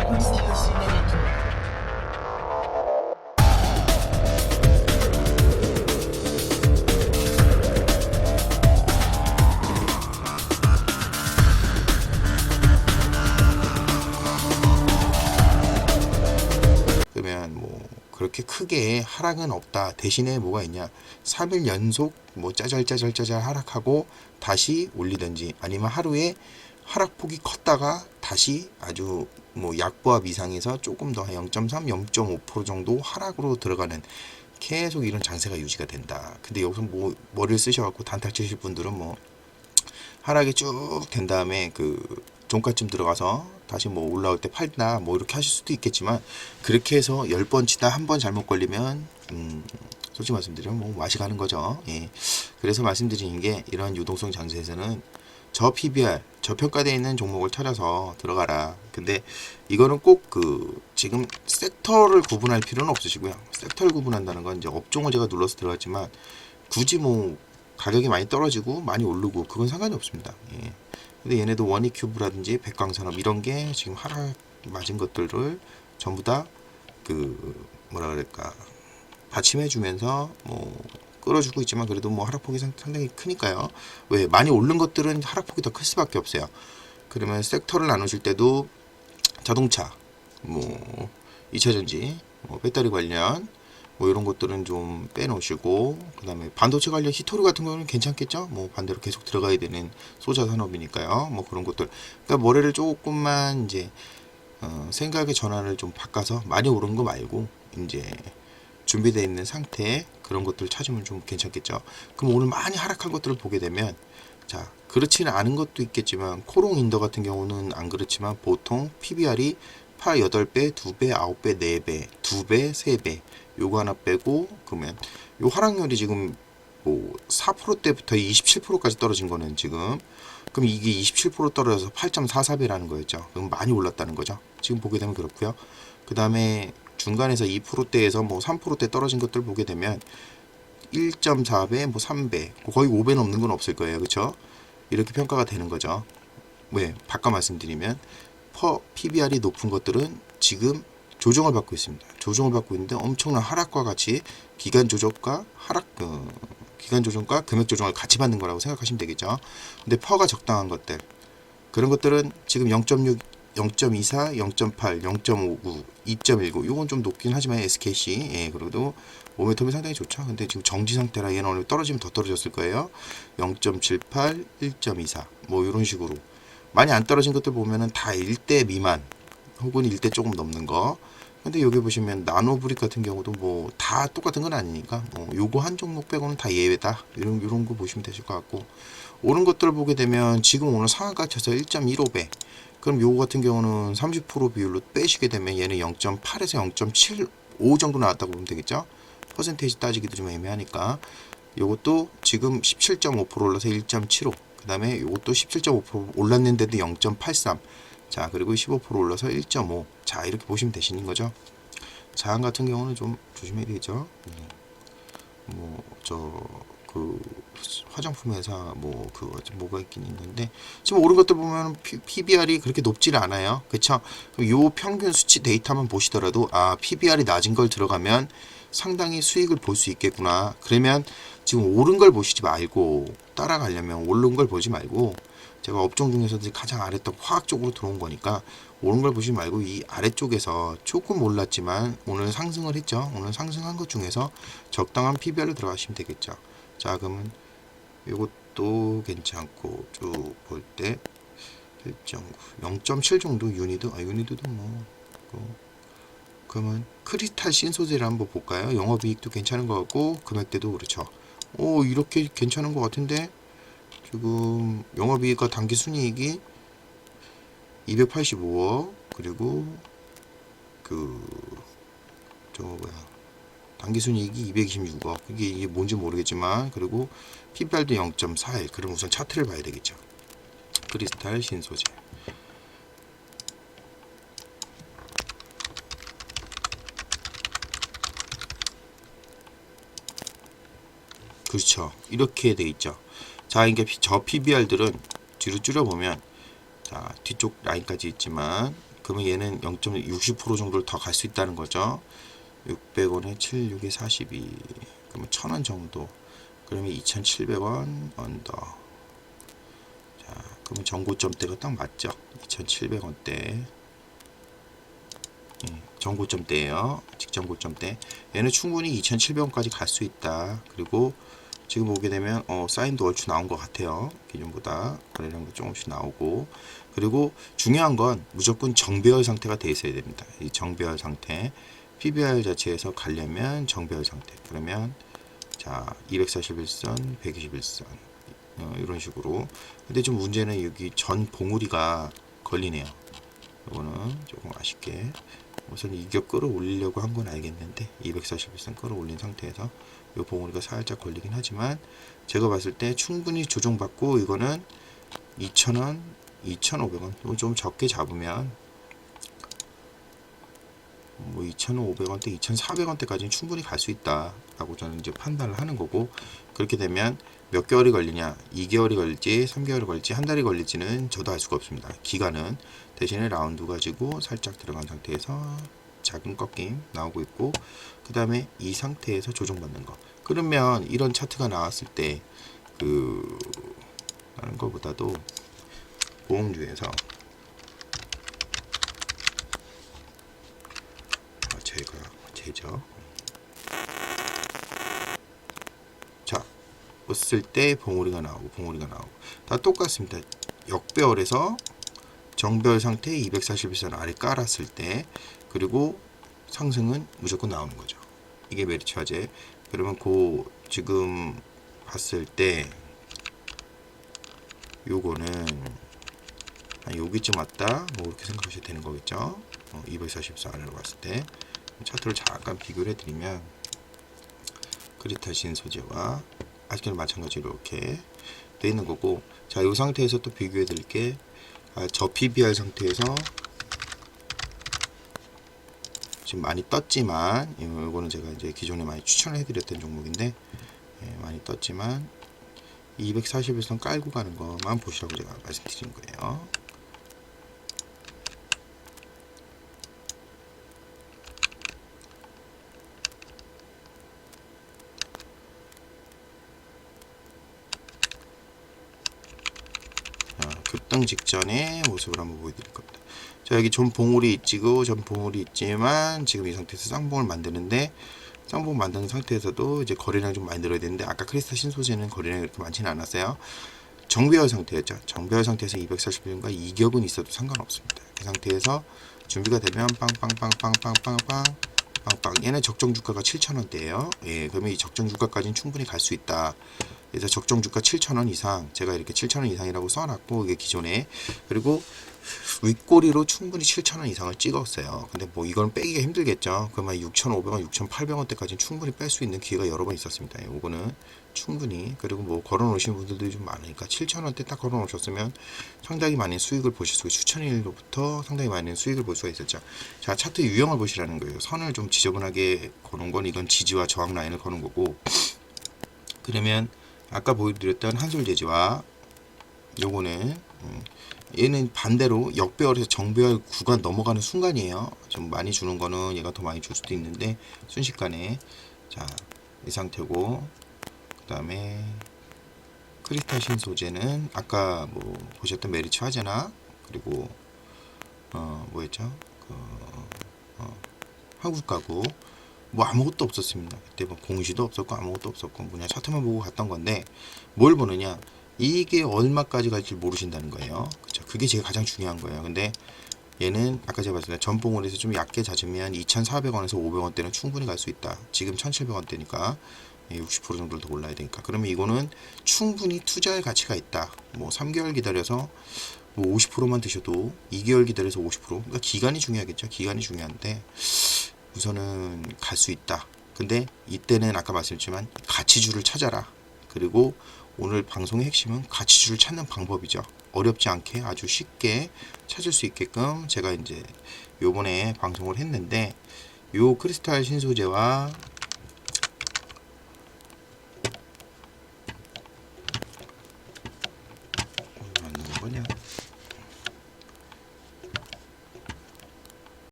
분쇄구스 내려놓는다. 그러면 뭐 그렇게 크게 하락은 없다. 대신에 뭐가 있냐? 3일 연속 뭐 짜잘짜잘짜잘 하락하고 다시 올리든지, 아니면 하루에 하락폭이 컸다가 다시 아주 뭐 약보합 이상에서 조금 더 0.3, 0.5% 정도 하락으로 들어가는, 계속 이런 장세가 유지가 된다. 근데 여기서 뭐 머리를 쓰셔갖고 단타 치실 분들은 뭐 하락이 쭉 된 다음에 그 종가쯤 들어가서 다시 뭐 올라올 때 팔다 뭐 이렇게 하실 수도 있겠지만, 그렇게 해서 10번 치다 한 번 잘못 걸리면 솔직히 말씀드리면 뭐 맛이 가는 거죠. 예. 그래서 말씀드리는 게, 이런 유동성 장세에서는 저 PBR, 저평가되어 있는 종목을 찾아서 들어가라. 근데 이거는 꼭 그 지금 섹터를 구분할 필요는 없으시고요. 섹터를 구분한다는 건 이제 업종을 제가 눌러서 들어갔지만, 굳이 뭐 가격이 많이 떨어지고 많이 오르고 그건 상관이 없습니다. 예. 근데 얘네도 원익큐브라든지 백광산업 이런 게 지금 하락 맞은 것들을 전부 다 그 뭐라 그럴까 받침해 주면서 뭐 끌어주고 있지만, 그래도 뭐 하락폭이 상당히 크니까요. 왜 많이 오른 것들은 하락폭이 더 클 수밖에 없어요. 그러면 섹터를 나누실 때도 자동차, 뭐 2차전지, 뭐 배터리 관련 뭐 이런 것들은 좀 빼놓으시고, 그 다음에 반도체 관련 히토류 같은 거는 괜찮겠죠? 뭐 반대로 계속 들어가야 되는 소자 산업이니까요. 뭐 그런 것들. 그러니까 머리를 조금만 이제 생각의 전환을 좀 바꿔서, 많이 오른 거 말고 이제 준비되어 있는 상태에 그런 것들을 찾으면 좀 괜찮겠죠. 그럼 오늘 많이 하락한 것들을 보게 되면, 자, 그렇지는 않은 것도 있겠지만 코롱 인더 같은 경우는 안 그렇지만 보통 PBR이 파 8배, 2배, 9배, 4배, 2배, 3배 요거 하나 빼고, 그러면 요 하락률이 지금 뭐 4%대부터 27%까지 떨어진 거는 지금, 그럼 이게 27% 떨어져서 8.44배라는 거였죠. 그럼 많이 올랐다는 거죠. 지금 보게 되면 그렇고요. 그 다음에 중간에서 2%대에서 뭐 3%대 떨어진 것들 보게 되면 1.4배, 뭐 3배, 거의 5배 넘는 건 없을 거예요. 그렇죠? 이렇게 평가가 되는 거죠. 왜? 바꿔 말씀드리면 PBR이 높은 것들은 지금 조정을 받고 있습니다. 조정을 받고 있는데 엄청난 하락과 같이 기간 조정과 기간 조정과 금액 조정을 같이 받는 거라고 생각하시면 되겠죠. 근데 퍼가 적당한 것들, 그런 것들은 지금 0.6, 0.24, 0.8, 0.59, 2.19 요건 좀 높긴 하지만 SKC, 예, 그래도 모멘텀이 상당히 좋죠. 근데 지금 정지 상태라 얘는 오늘 떨어지면 더 떨어졌을 거예요. 0.78, 1.24 뭐 이런 식으로 많이 안 떨어진 것들 보면은 다 1대 미만 혹은 1대 조금 넘는 거. 근데 여기 보시면 나노브릭 같은 경우도 뭐 다 똑같은 건 아니니까 뭐 요거 한 종목 빼고는 다 예외다, 이런 거 보시면 되실 것 같고, 오른 것들을 보게 되면 지금 오늘 상한가 쳐서 1.15배, 그럼 요거 같은 경우는 30% 비율로 빼시게 되면 얘는 0.8에서 0.75 정도 나왔다고 보면 되겠죠. 퍼센테이지 따지기도 좀 애매하니까. 요것도 지금 17.5% 올라서 1.75, 그 다음에 요것도 17.5% 올랐는데도 0.83, 자 그리고 15% 올라서 1.5, 자 이렇게 보시면 되시는 거죠. 자한 같은 경우는 좀 조심해야 되죠. 뭐 그 화장품 회사 뭐가 있긴 있는데, 지금 오른 것들 보면 PBR이 그렇게 높지 않아요. 그쵸? 요 평균 수치 데이터만 보시더라도 PBR이 낮은 걸 들어가면 상당히 수익을 볼 수 있겠구나. 그러면 지금 오른 걸 보시지 말고, 따라가려면 오른 걸 보지 말고, 제가 업종 중에서도 가장 아래쪽 화학 쪽으로 들어온 거니까 오른 걸 보지 말고 이 아래쪽에서 조금 올랐지만 오늘 상승을 했죠. 오늘 상승한 것 중에서 적당한 PBR로 들어가시면 되겠죠. 자 그러면 이것도 괜찮고 쭉 볼 때 1.9, 0.7 정도 유니드도 뭐 그러면 크리스탈 신소재를 한번 볼까요? 영업이익도 괜찮은 것 같고 금액대도 그렇죠. 이렇게 괜찮은 것 같은데 지금 영업이익과 당기순이익이 285억, 그리고 당기순이익이 226억, 이게 뭔지 모르겠지만, 그리고 PBR도 0.41. 그럼 우선 차트를 봐야 되겠죠. 크리스탈 신소재. 그렇죠. 이렇게 돼 있죠. 자, 이게 저 PBR들은 뒤로 줄여보면, 자, 뒤쪽 라인까지 있지만, 그러면 얘는 0.60% 정도를 더 갈 수 있다는 거죠. 600원에 7, 6에 42. 그러면 1000원 정도. 그러면 2,700원 언더. 자, 그러면 전고점대가 딱 맞죠? 2,700원대. 전고점대예요. 직전고점대. 얘는 충분히 2,700원까지 갈 수 있다. 그리고 지금 보게 되면 사인도 얼추 나온 것 같아요. 기존보다 거래량도 조금씩 나오고. 그리고 중요한 건 무조건 정배열 상태가 돼 있어야 됩니다. 이 정배열 상태. PBR 자체에서 가려면 정배열 상태. 그러면 자 241선, 121선 이런 식으로. 근데 좀 문제는 여기 전 봉우리가 걸리네요. 이거는 조금 아쉽게. 우선 이격 끌어올리려고 한 건 알겠는데 241선 끌어올린 상태에서 이 봉우리가 살짝 걸리긴 하지만 제가 봤을 때 충분히 조정받고 이거는 2,000원, 2,500원 좀 적게 잡으면 뭐 2,500원대, 2,400원대까지는 충분히 갈 수 있다라고 저는 이제 판단을 하는 거고, 그렇게 되면 몇 개월이 걸리냐, 2개월이 걸릴지, 3개월이 걸릴지, 한 달이 걸릴지는 저도 알 수가 없습니다. 기간은. 대신에 라운드 가지고 살짝 들어간 상태에서 작은 꺾임 나오고 있고, 그 다음에 이 상태에서 조정받는 거. 그러면 이런 차트가 나왔을 때 다른 거보다도 보험주에서 제죠. 자, 웃을 때 봉우리가 나오고 다 똑같습니다. 역배열에서 정배열 상태 241선 아래 깔았을 때, 그리고 상승은 무조건 나오는 거죠. 이게 메리츠 화재. 그러면 지금 봤을 때 요거는 여기쯤 왔다 뭐 이렇게 생각하셔도 되는 거겠죠. 244 아래로 봤을 때 차트를 잠깐 비교를 해드리면 크리스탈 소재와 아직도 마찬가지로 이렇게 돼 있는 거고, 자, 이 상태에서 또 비교해 드릴게. 저 PBR 상태에서 지금 많이 떴지만, 이거는 제가 이제 기존에 많이 추천을 해드렸던 종목인데, 많이 떴지만 241선 깔고 가는 것만 보시라고 제가 말씀드린 거예요. 급등 직전의 모습을 한번 보여드릴 겁니다. 자, 여기 전 봉우리 있지만 지금 이 상태에서 쌍봉을 만드는데, 쌍봉 만드는 상태에서도 이제 거래량 좀 많이 늘어야 되는데, 아까 크리스탈 신소재는 거래량이 그렇게 많지는 않았어요. 정배열 상태였죠. 정배열 상태에서 241원과 이격은 있어도 상관없습니다. 그 상태에서 준비가 되면 빵빵빵빵빵빵빵 얘는 적정 주가가 7,000원대예요. 예, 그러면 이 적정 주가까지는 충분히 갈 수 있다. 그래서 적정 주가 7,000원 이상, 제가 이렇게 7,000원 이상이라고 써놨고, 이게 기존에. 그리고 윗꼬리로 충분히 7,000원 이상을 찍었어요. 근데 뭐 이건 빼기가 힘들겠죠. 그러면 6,500원, 6,800원대까지는 충분히 뺄 수 있는 기회가 여러 번 있었습니다. 요거는 충분히. 그리고 뭐 걸어 놓으신 분들도 좀 많으니까 7,000원대 딱 걸어 놓으셨으면 상당히 많은 수익을 보실 수가, 추천일로부터 상당히 많은 수익을 볼 수가 있었죠. 자, 차트 유형을 보시라는 거예요. 선을 좀 지저분하게 거는 건 이건 지지와 저항 라인을 거는 거고, 그러면 아까 보여드렸던 한솔재지와 요거는 얘는 반대로 역배열에서 정배열 구간 넘어가는 순간이에요. 좀 많이 주는 거는 얘가 더 많이 줄 수도 있는데 순식간에. 자, 이 상태고, 그 다음에 크리스탈 신소재는 아까 뭐 보셨던 메리츠 화재나, 그리고 뭐였죠? 한국가구 뭐 아무것도 없었습니다. 그때 뭐 공시도 없었고 아무것도 없었고 그냥 차트만 보고 갔던 건데, 뭘 보느냐, 이게 얼마까지 갈지 모르신다는 거예요. 그쵸? 그게 제일 가장 중요한 거예요. 근데 얘는 아까 제가 말씀드린 전봉으로서 좀 얕게 잦으면 2,400원에서 500원대는 충분히 갈 수 있다. 지금 1,700원대니까 60% 정도 더 올라야 되니까. 그러면 이거는 충분히 투자할 가치가 있다. 뭐 3개월 기다려서 뭐 50%만 드셔도 2개월 기다려서 50%. 그러니까 기간이 중요하겠죠. 기간이 중요한데 우선은 갈 수 있다. 근데 이때는 아까 말씀드렸지만 가치주를 찾아라. 그리고 오늘 방송의 핵심은 가치주를 찾는 방법이죠. 어렵지 않게 아주 쉽게 찾을 수 있게끔 제가 이제 요번에 방송을 했는데, 요 크리스탈 신소재와